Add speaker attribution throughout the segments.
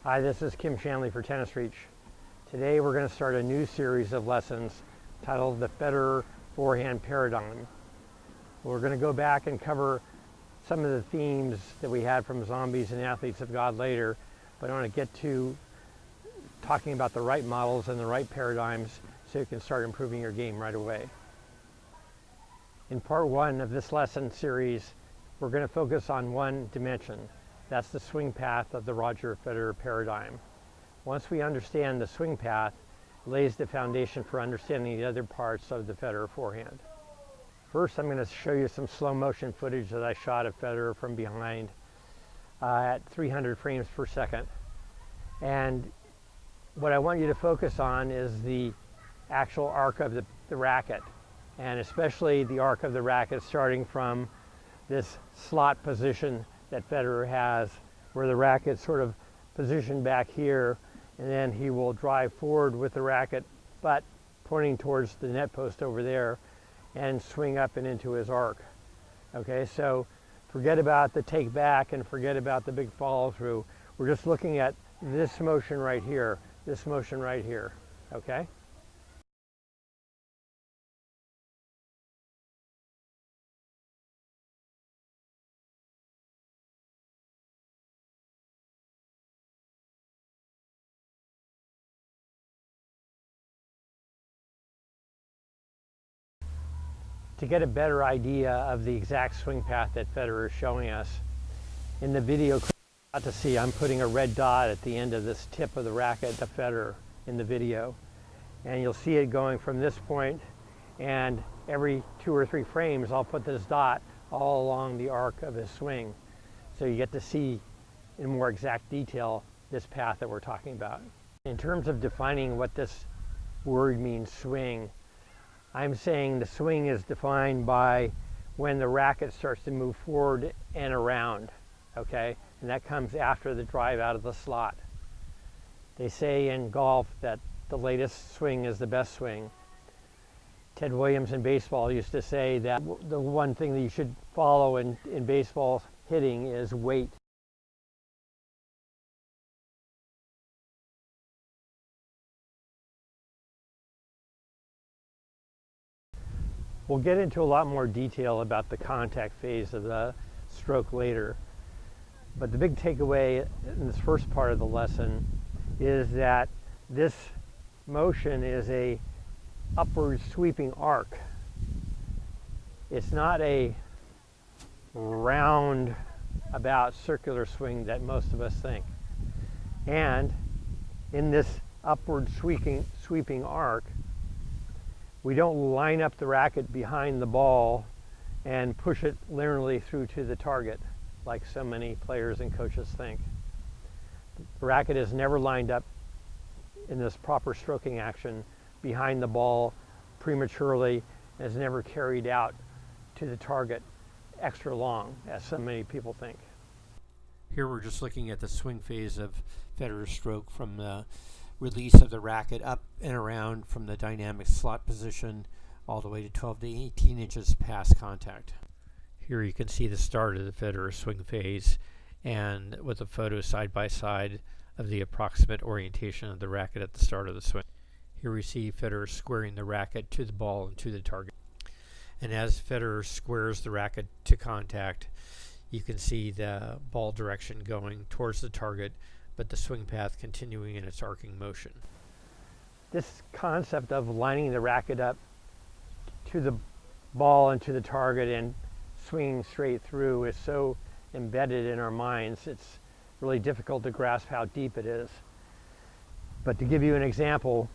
Speaker 1: Hi, this is Kim Shanley for Tennis Reach. Today we're going to start a new series of lessons titled the Federer Forehand Paradigm. We're going to go back and cover some of the themes that we had from Zombies and Athletes of God later, but I want to get to talking about the right models and the right paradigms so you can start improving your game right away. In part one of this lesson series, we're going to focus on one dimension. That's the swing path of the Roger Federer paradigm. Once we understand the swing path, it lays the foundation for understanding the other parts of the Federer forehand. First, I'm going to show you some slow motion footage that I shot of Federer from behind at 300 frames per second. And what I want you to focus on is the actual arc of the racket, and especially the arc of the racket starting from this slot position that Federer has, where the racket's sort of positioned back here, and then he will drive forward with the racket butt pointing towards the net post over there and swing up and into his arc. Okay, so forget about the take back and forget about the big follow through. We're just looking at this motion right here, this motion right here, okay? To get a better idea of the exact swing path that Federer is showing us, in the video to see, I'm putting a red dot at the end of this tip of the racket to Federer in the video. And you'll see it going from this point, and every 2 or 3 frames I'll put this dot all along the arc of his swing. So you get to see in more exact detail this path that we're talking about. In terms of defining what this word means, swing, I'm saying the swing is defined by when the racket starts to move forward and around, okay? And that comes after the drive out of the slot. They say in golf that the latest swing is the best swing. Ted Williams in baseball used to say that the one thing that you should follow in baseball hitting is weight. We'll get into a lot more detail about the contact phase of the stroke later. But the big takeaway in this first part of the lesson is that this motion is a upward sweeping arc. It's not a round about circular swing that most of us think. And in this upward sweeping arc, we don't line up the racket behind the ball and push it linearly through to the target like so many players and coaches think. The racket is never lined up in this proper stroking action behind the ball prematurely, and is never carried out to the target extra long, as so many people think. Here we're just looking at the swing phase of Federer's stroke from the release of the racket up and around from the dynamic slot position all the way to 12 to 18 inches past contact. Here you can see the start of the Federer swing phase, and with a photo side by side of the approximate orientation of the racket at the start of the swing. Here we see Federer squaring the racket to the ball and to the target. And as Federer squares the racket to contact, you can see the ball direction going towards the target, but the swing path continuing in its arcing motion. This concept of lining the racket up to the ball and to the target and swinging straight through is so embedded in our minds, it's really difficult to grasp how deep it is. But to give you an example,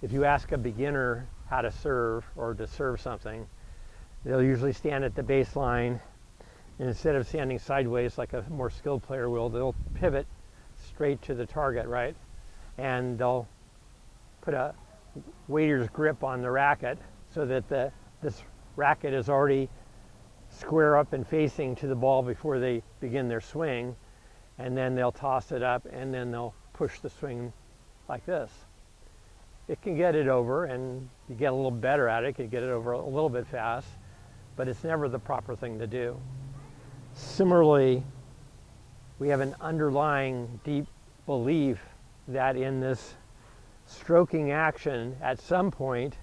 Speaker 1: if you ask a beginner how to serve or to serve something, they'll usually stand at the baseline, and instead of standing sideways like a more skilled player will, they'll pivot straight to the target, right? And they'll put a waiter's grip on the racket so that this racket is already square up and facing to the ball before they begin their swing, and then they'll toss it up and then they'll push the swing like this. It can get it over, and you get a little better at it, can get it over a little bit fast, but it's never the proper thing to do. Similarly, we have an underlying deep belief that in this stroking action, at some point,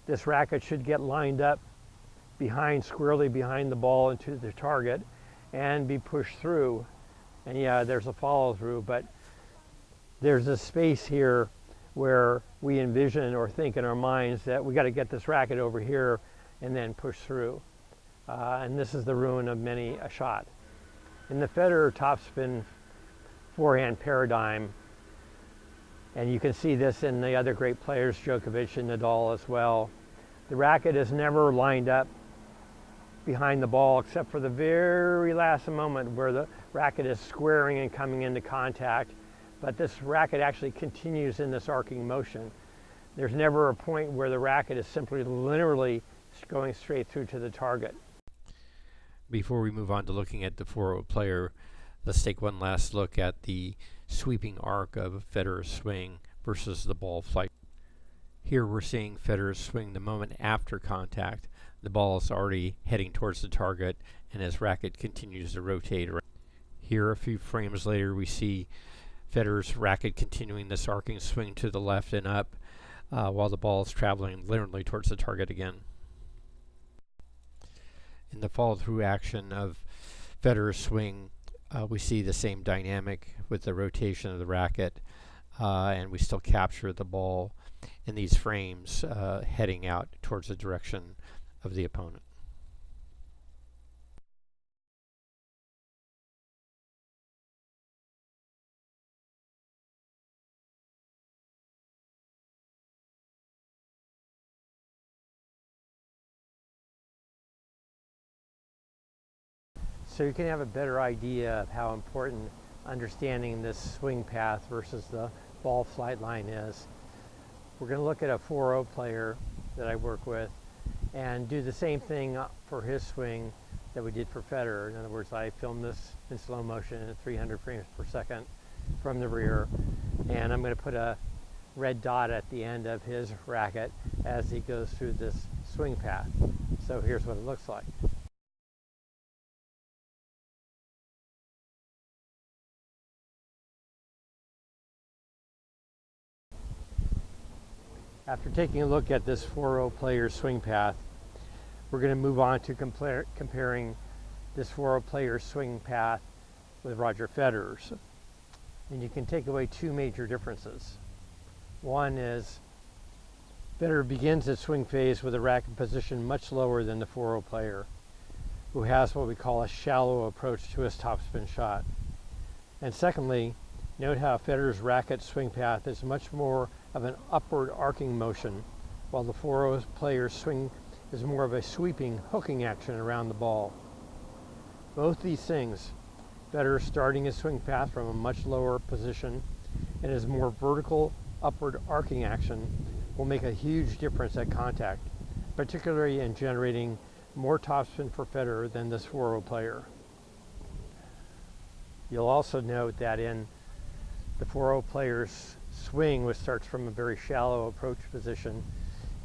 Speaker 1: this racket should get lined up squarely behind the ball into the target and be pushed through. And yeah, there's a follow through, but there's a space here where we envision or think in our minds that we got to get this racket over here and then push through. And this is the ruin of many a shot. In the Federer topspin forehand paradigm, and you can see this in the other great players, Djokovic and Nadal as well, the racket is never lined up behind the ball except for the very last moment where the racket is squaring and coming into contact. But this racket actually continues in this arcing motion. There's never a point where the racket is simply linearly going straight through to the target.
Speaker 2: Before we move on to looking at the 4-0 player, let's take one last look at the sweeping arc of Federer's swing versus the ball flight. Here we're seeing Federer swing the moment after contact. The ball is already heading towards the target, and his racket continues to rotate around. Here, a few frames later, we see Federer's racket continuing this arcing swing to the left and up, while the ball is traveling linearly towards the target again. In the follow-through action of Federer's swing, we see the same dynamic with the rotation of the racket, and we still capture the ball in these frames heading out towards the direction of the opponent.
Speaker 1: So you can have a better idea of how important understanding this swing path versus the ball flight line is. We're going to look at a 4-0 player that I work with and do the same thing for his swing that we did for Federer. In other words, I filmed this in slow motion at 300 frames per second from the rear, and I'm going to put a red dot at the end of his racket as he goes through this swing path. So here's what it looks like. After taking a look at this 4-0 player's swing path, we're going to move on to comparing this 4-0 player's swing path with Roger Federer's. And you can take away two major differences. One is Federer begins his swing phase with a racket position much lower than the 4-0 player, who has what we call a shallow approach to his topspin shot. And secondly, note how Federer's racket swing path is much more of an upward arcing motion, while the 4-0 player's swing is more of a sweeping, hooking action around the ball. Both these things, Federer starting his swing path from a much lower position and his more vertical, upward arcing action, will make a huge difference at contact, particularly in generating more topspin for Federer than this 4-0 player. You'll also note that in the 4-0 player's swing, which starts from a very shallow approach position,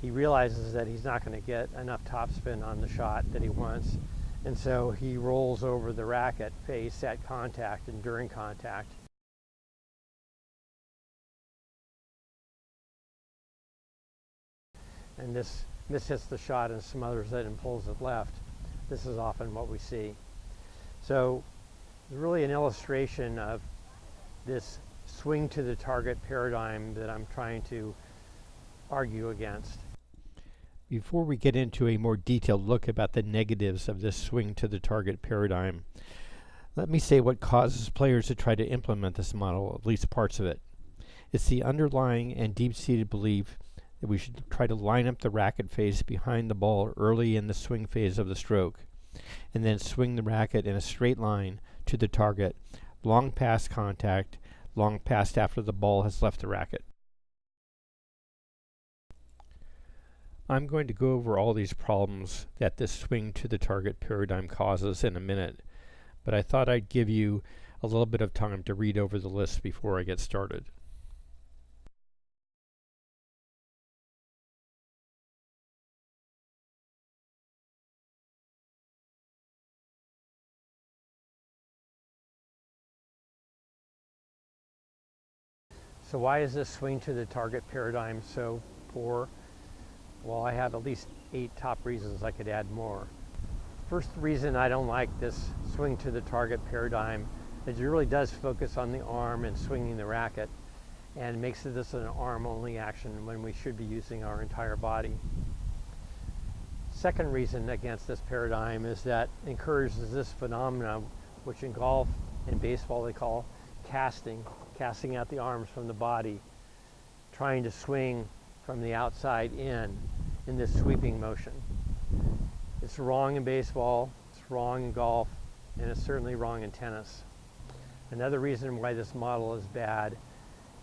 Speaker 1: he realizes that he's not going to get enough topspin on the shot that he wants, and so he rolls over the racket face at contact and during contact. And this hits the shot and smothers it and pulls it left. This is often what we see. So it's really an illustration of this swing to the target paradigm that I'm trying to argue against.
Speaker 2: Before we get into a more detailed look about the negatives of this swing to the target paradigm, let me say what causes players to try to implement this model, at least parts of it. It's the underlying and deep-seated belief that we should try to line up the racket face behind the ball early in the swing phase of the stroke, and then swing the racket in a straight line to the target, long past contact, long past after the ball has left the racket. I'm going to go over all these problems that this swing to the target paradigm causes in a minute, but I thought I'd give you a little bit of time to read over the list before I get started.
Speaker 1: So why is this swing to the target paradigm so poor? Well, I have at least 8 top reasons. I could add more. First reason I don't like this swing to the target paradigm is it really does focus on the arm and swinging the racket, and makes this an arm-only action when we should be using our entire body. Second reason against this paradigm is that it encourages this phenomena, which in golf and baseball they call casting out the arms from the body, trying to swing from the outside in this sweeping motion. It's wrong in baseball, it's wrong in golf, and it's certainly wrong in tennis. Another reason why this model is bad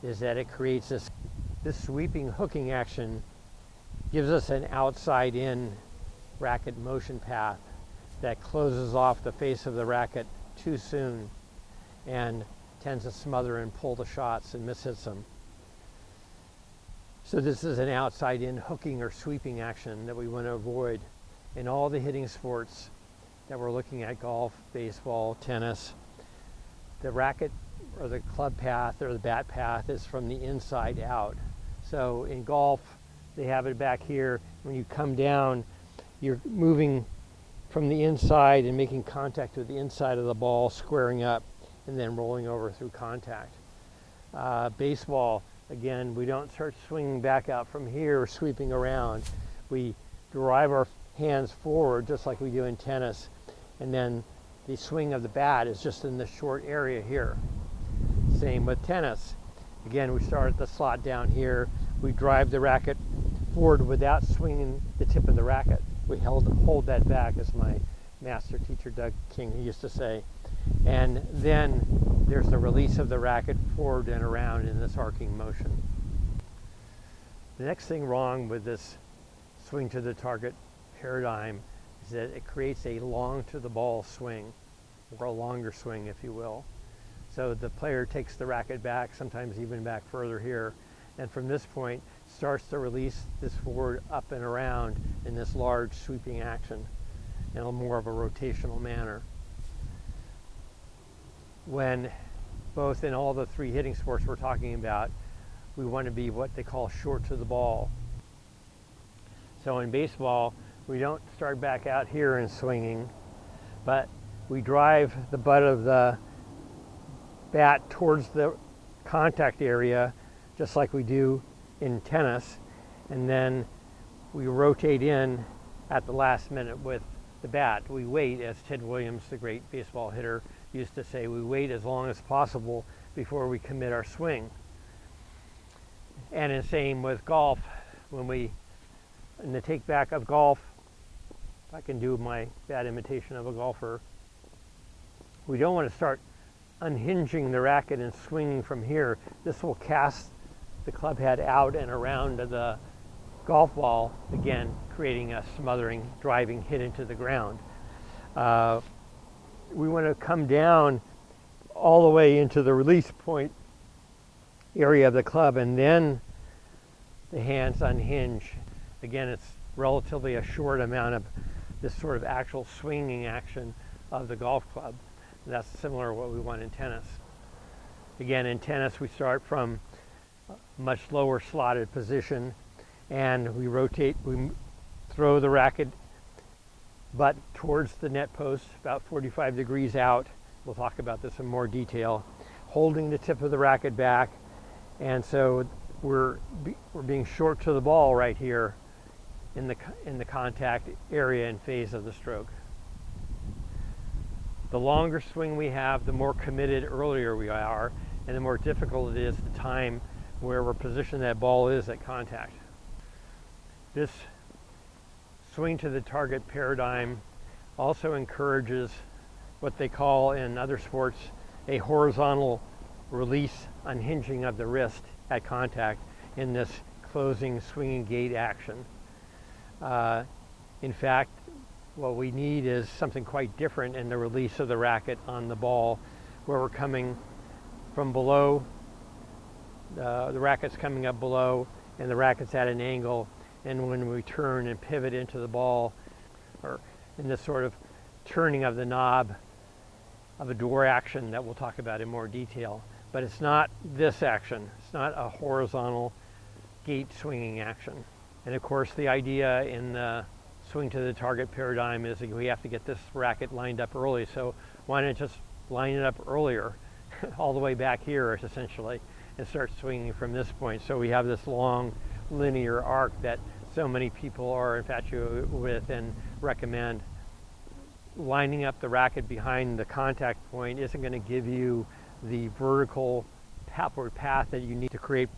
Speaker 1: is that it creates this sweeping hooking action, gives us an outside in racket motion path that closes off the face of the racket too soon and tends to smother and pull the shots and mishits them. So this is an outside in hooking or sweeping action that we want to avoid. In all the hitting sports that we're looking at, golf, baseball, tennis, the racket or the club path or the bat path is from the inside out. So in golf, they have it back here. When you come down, you're moving from the inside and making contact with the inside of the ball, squaring up, and then rolling over through contact. Baseball, again, we don't start swinging back out from here, sweeping around. We drive our hands forward just like we do in tennis, and then the swing of the bat is just in the short area here. Same with tennis. Again, we start at the slot down here. We drive the racket forward without swinging the tip of the racket. We hold that back, as my master teacher Doug King used to say. And then there's the release of the racket forward and around in this arcing motion. The next thing wrong with this swing to the target paradigm is that it creates a long to the ball swing, or a longer swing, if you will. So the player takes the racket back, sometimes even back further here, and from this point starts to release this forward, up and around in this large sweeping action in a more of a rotational manner. When both in all the 3 hitting sports we're talking about, we want to be what they call short to the ball. So in baseball, we don't start back out here and swinging, but we drive the butt of the bat towards the contact area, just like we do in tennis, and then we rotate in at the last minute with the bat. We wait, as Ted Williams, the great baseball hitter, used to say, we wait as long as possible before we commit our swing. And the same with golf. When we, in the take back of golf, if I can do my bad imitation of a golfer, we don't want to start unhinging the racket and swinging from here. This will cast the club head out and around the golf ball, again creating a smothering, driving hit into the ground. We want to come down all the way into the release point area of the club, and then the hands unhinge. Again, it's relatively a short amount of this sort of actual swinging action of the golf club. And that's similar to what we want in tennis. Again, in tennis, we start from a much lower slotted position, and we rotate, we throw the racket butt towards the net post, about 45 degrees out. We'll talk about this in more detail. Holding the tip of the racket back, and so we're being short to the ball right here in the contact area and phase of the stroke. The longer swing we have, the more committed earlier we are, and the more difficult it is the time where we're positioned that ball is at contact. This swing to the target paradigm also encourages what they call in other sports a horizontal release, unhinging of the wrist at contact in this closing swinging gate action. In fact, what we need is something quite different in the release of the racket on the ball, where we're coming from below, the racket's coming up below, and the racket's at an angle, and when we turn and pivot into the ball, or in this sort of turning of the knob of a door action that we'll talk about in more detail. but it's not this action. It's not a horizontal gate swinging action. And of course, the idea in the swing to the target paradigm is that we have to get this racket lined up early. So why not just line it up earlier, all the way back here essentially, and start swinging from this point. So we have this long linear arc that so many people are infatuated with and recommend. Lining up the racket behind the contact point isn't going to give you the vertical upward path that you need to create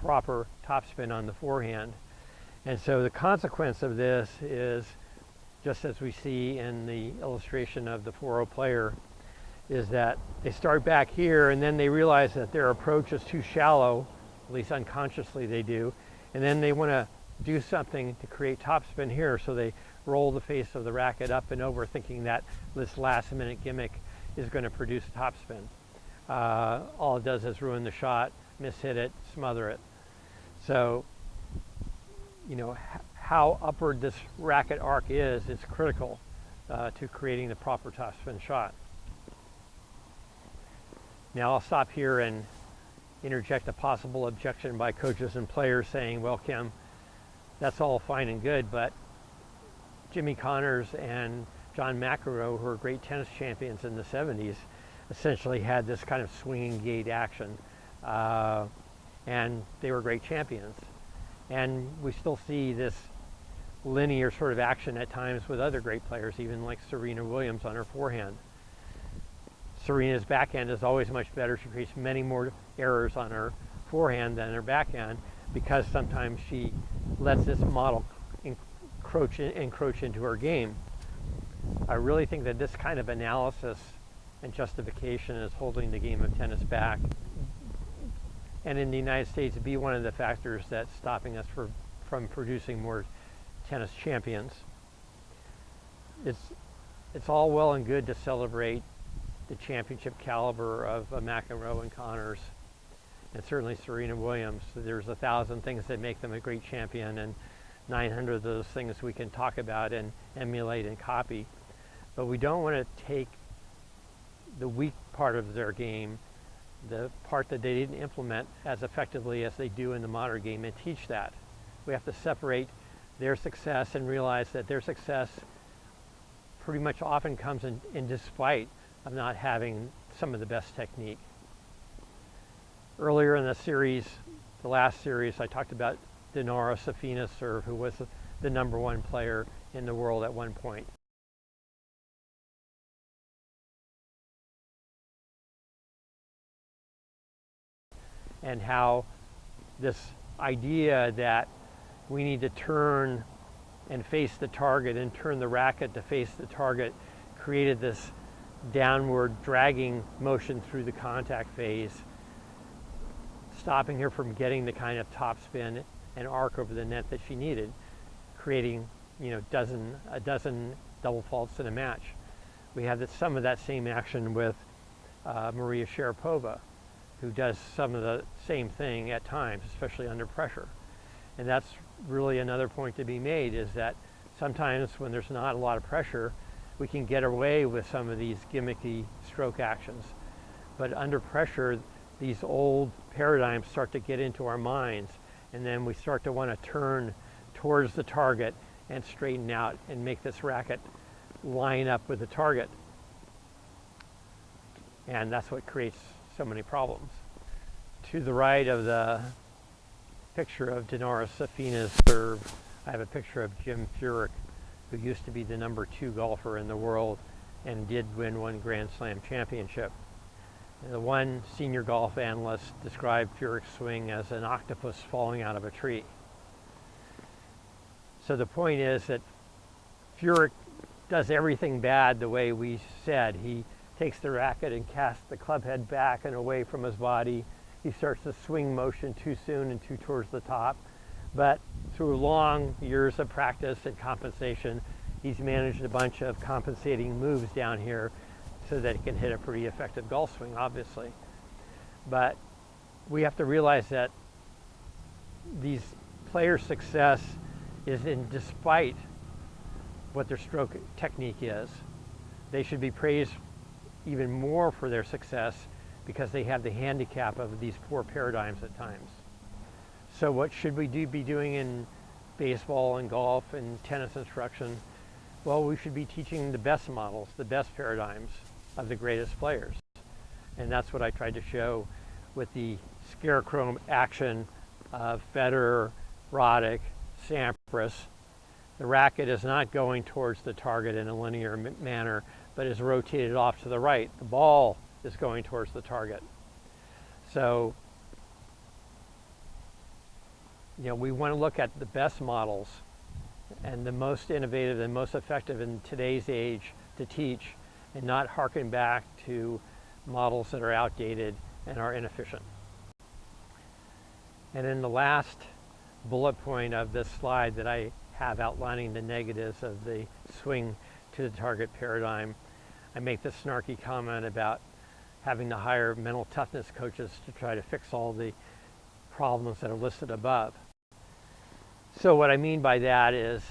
Speaker 1: proper topspin on the forehand. And so the consequence of this is, just as we see in the illustration of the 4-0 player, is that they start back here and then they realize that their approach is too shallow, at least unconsciously they do, and then they want to do something to create topspin here, so they roll the face of the racket up and over, thinking that this last minute gimmick is going to produce topspin. All it does is ruin the shot, mishit it, smother it. So, you know, how upward this racket arc is critical to creating the proper topspin shot. Now I'll stop here and interject a possible objection by coaches and players saying, well, Kim, that's all fine and good, but Jimmy Connors and John McEnroe, who were great tennis champions in the 70s, essentially had this kind of swinging gate action, and they were great champions. And we still see this linear sort of action at times with other great players, even like Serena Williams on her forehand. Serena's backhand is always much better. She creates many more errors on her forehand than her backhand, because sometimes she lets this model encroach into her game. I really think that this kind of analysis and justification is holding the game of tennis back, and in the United States be one of the factors that's stopping us from producing more tennis champions. It's all well and good to celebrate the championship caliber of McEnroe and Connors, and certainly Serena Williams. There's 1,000 things that make them a great champion, and 900 of those things we can talk about and emulate and copy. But we don't want to take the weak part of their game, the part that they didn't implement as effectively as they do in the modern game, and teach that. We have to separate their success and realize that their success pretty much often comes in despite of not having some of the best technique. Earlier in the series, the last series, I talked about Dinara Safina's serve, who was the #1 player in the world at one point. And how this idea that we need to turn and face the target and turn the racket to face the target created this downward dragging motion through the contact phase, stopping her from getting the kind of topspin and arc over the net that she needed, creating, you know, a dozen double faults in a match. We have some of that same action with Maria Sharapova, who does some of the same thing at times, especially under pressure. And that's really another point to be made, is that sometimes when there's not a lot of pressure, we can get away with some of these gimmicky stroke actions. But under pressure, these old paradigms start to get into our minds, and then we start to want to turn towards the target and straighten out and make this racket line up with the target. And that's what creates so many problems. To the right of the picture of Dinara Safina's serve, I have a picture of Jim Furyk, who used to be the #2 golfer in the world and did win one Grand Slam championship. And the one senior golf analyst described Furyk's swing as an octopus falling out of a tree. So the point is that Furyk does everything bad the way we said. He takes the racket and casts the club head back and away from his body. He starts the swing motion too soon and too towards the top. But through long years of practice and compensation, he's managed a bunch of compensating moves down here so that he can hit a pretty effective golf swing, obviously. But we have to realize that these players' success is in despite what their stroke technique is. They should be praised even more for their success because they have the handicap of these poor paradigms at times. So what should we be doing in baseball and golf and tennis instruction? Well, we should be teaching the best models, the best paradigms of the greatest players. And that's what I tried to show with the scarecrow action of Federer, Racket, Sampras. The racket is not going towards the target in a linear manner, but is rotated off to the right. The ball is going towards the target. So, we want to look at the best models and the most innovative and most effective in today's age to teach, and not harken back to models that are outdated and are inefficient. And in the last bullet point of this slide that I have outlining the negatives of the swing to the target paradigm, I make this snarky comment about having to hire mental toughness coaches to try to fix all the problems that are listed above. So what I mean by that is,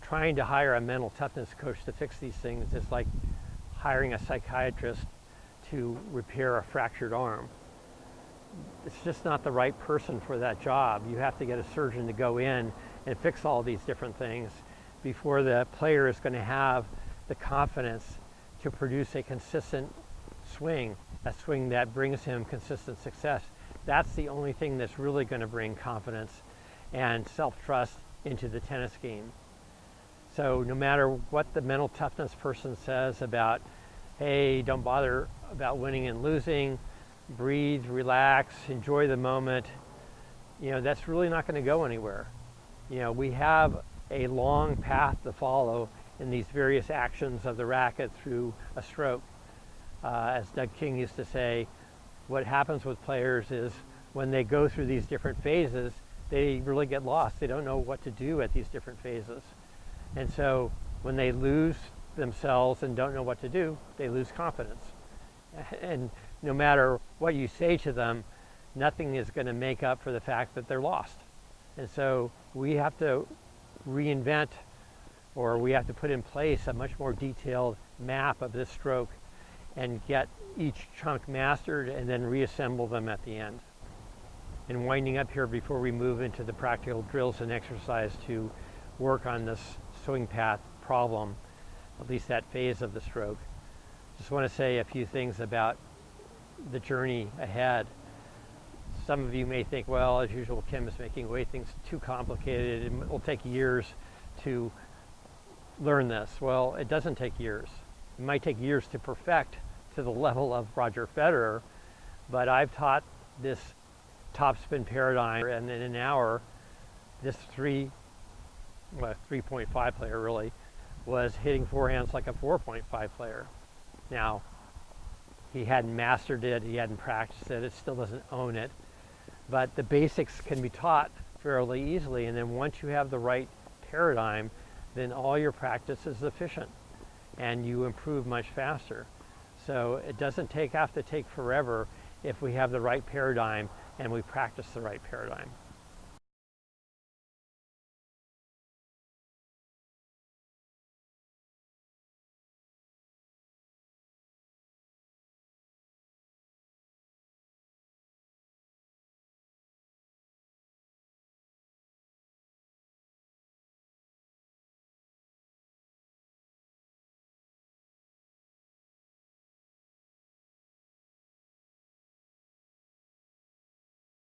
Speaker 1: trying to hire a mental toughness coach to fix these things is like hiring a psychiatrist to repair a fractured arm. It's just not the right person for that job. You have to get a surgeon to go in and fix all these different things before the player is going to have the confidence to produce a consistent swing, a swing that brings him consistent success. That's the only thing that's really going to bring confidence and self-trust into the tennis game. So no matter what the mental toughness person says about, hey, don't bother about winning and losing, breathe, relax, enjoy the moment, that's really not going to go anywhere. We have a long path to follow in these various actions of the racket through a stroke. As Doug King used to say, what happens with players is when they go through these different phases, they really get lost. They don't know what to do at these different phases. And so when they lose themselves and don't know what to do, they lose confidence. And no matter what you say to them, nothing is going to make up for the fact that they're lost. And so we have to reinvent, or we have to put in place a much more detailed map of this stroke and get each chunk mastered and then reassemble them at the end. And winding up here before we move into the practical drills and exercise to work on this swing path problem, at least that phase of the stroke, just want to say a few things about the journey ahead. Some of you may think, well, as usual, Kim is making way things too complicated. It will take years to learn this. Well, it doesn't take years. It might take years to perfect to the level of Roger Federer, but I've taught this topspin paradigm, and in an hour, this 3.5 player really was hitting forehands like a 4.5 player. Now, he hadn't mastered it, he hadn't practiced it, it still doesn't own it, but the basics can be taught fairly easily, and then once you have the right paradigm, then all your practice is efficient and you improve much faster. So it doesn't have to take forever if we have the right paradigm and we practice the right paradigm.